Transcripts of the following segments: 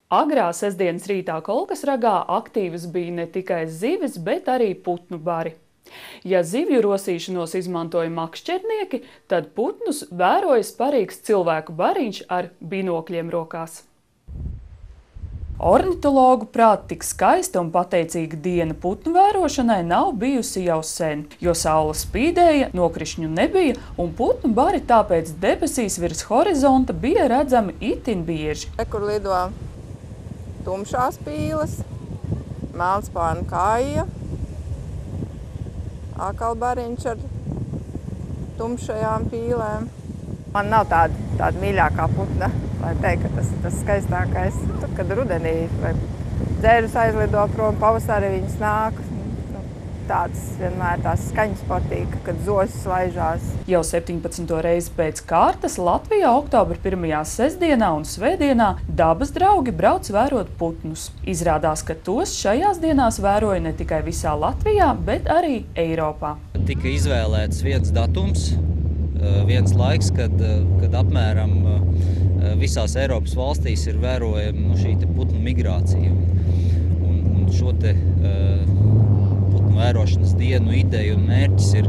Agrā sestdienas rītā Kolkasragā aktīvas bija ne tikai zivis, bet arī putnu bari. Ja zivju rosīšanos izmantoja makšķernieki, tad putnus vēroja sparīgs cilvēku bariņš ar binokļiem rokās. Ornitologu prāt tik skaista un pateicīga diena putnu vērošanai nav bijusi jau sen, jo saule spīdēja, nokrišņu nebija un putnu bari tāpēc debesīs virs horizonta bija redzami itin bieži. Kur lido tumšās pīles, melnspārna kāja, atkal bariņš ar tumšajām pīlēm. Man nav tāda mīļākā putna, lai teikt, ka tas skaistākais. Tad, kad rudenī vai dzērus aizlido prom, pavasarī viņas nāk. Tādas vienmēr tās skaņas patīk, kad zosis laižās. Jau 17. reizi pēc kārtas Latvijā oktobra 1. sestdienā un svētdienā dabas draugi brauc vērot putnus. Izrādās, ka tos šajās dienās vēroja ne tikai visā Latvijā, bet arī Eiropā. Tika izvēlēts viens datums, viens laiks, kad apmēram visās Eiropas valstīs ir vērojama šī putnu migrācija. Un šo vērošanas dienu ideja un mērķis ir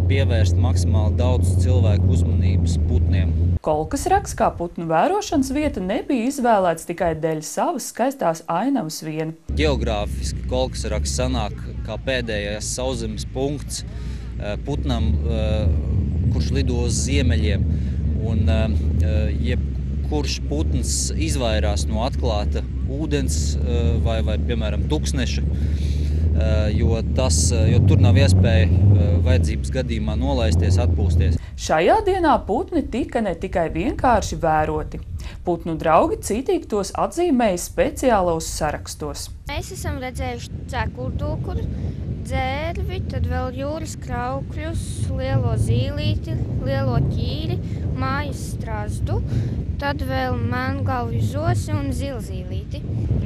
pievērst maksimāli daudz cilvēku uzmanības putniem. Kolkasrags kā putnu vērošanas vieta nebija izvēlēts tikai dēļ savas skaistās ainavas vien. Geogrāfiski Kolkasrags sanāk kā pēdējais sauszemes punkts putnam, kurš lido uz ziemeļiem. Un jebkurš putns izvairās no atklāta ūdens vai piemēram, tuksneša, jo tur nav iespēja vajadzības gadījumā nolaisties, atpūsties. Šajā dienā putni tika ne tikai vienkārši vēroti. Putnu draugi citīgi tos atzīmēja speciālos sarakstos. Mēs esam redzējuši cekurtūkuru, dzērvi, tad vēl jūras kraukļus, lielo zīlīti, lielo ķīri, mājas strazdu, tad vēl melngalvju zosi un zilzīlīti.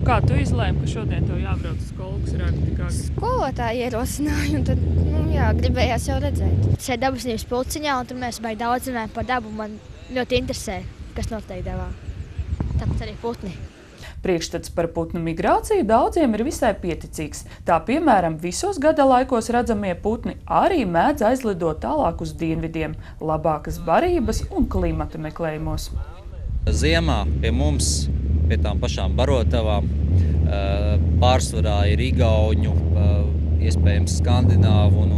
Kā tu izlēmi, ka šodien tev jābrauc uz Kolkasragu? Skolotāji ierosināja, un tad, gribējās jau redzēt. Es esmu dabasnības pulciņā, un tur mēs baigi daudz runājam par dabu. Man ļoti interesē, kas notiek dabā. Tāpēc arī putni. Priekšstats par putnu migrāciju daudziem ir visai pieticīgs. Tā, piemēram, visos gada laikos redzamie putni arī mēdz aizlidot tālāk uz dienvidiem, labākas barības un klimata meklējumos. Ziemā pie mums, pie tām pašām barotavām, pārsvarā ir igauņu, iespējams skandināvu un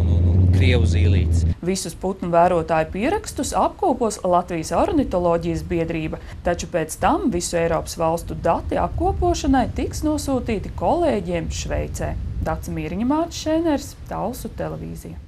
krievu zīlītes. Visus putnu vērotāju pierakstus apkopos Latvijas ornitoloģijas biedrība, taču pēc tam visu Eiropas valstu dati apkopošanai tiks nosūtīti kolēģiem Šveicē. Dace Mīriņa, Māris Šeiners, Talsu televīzija.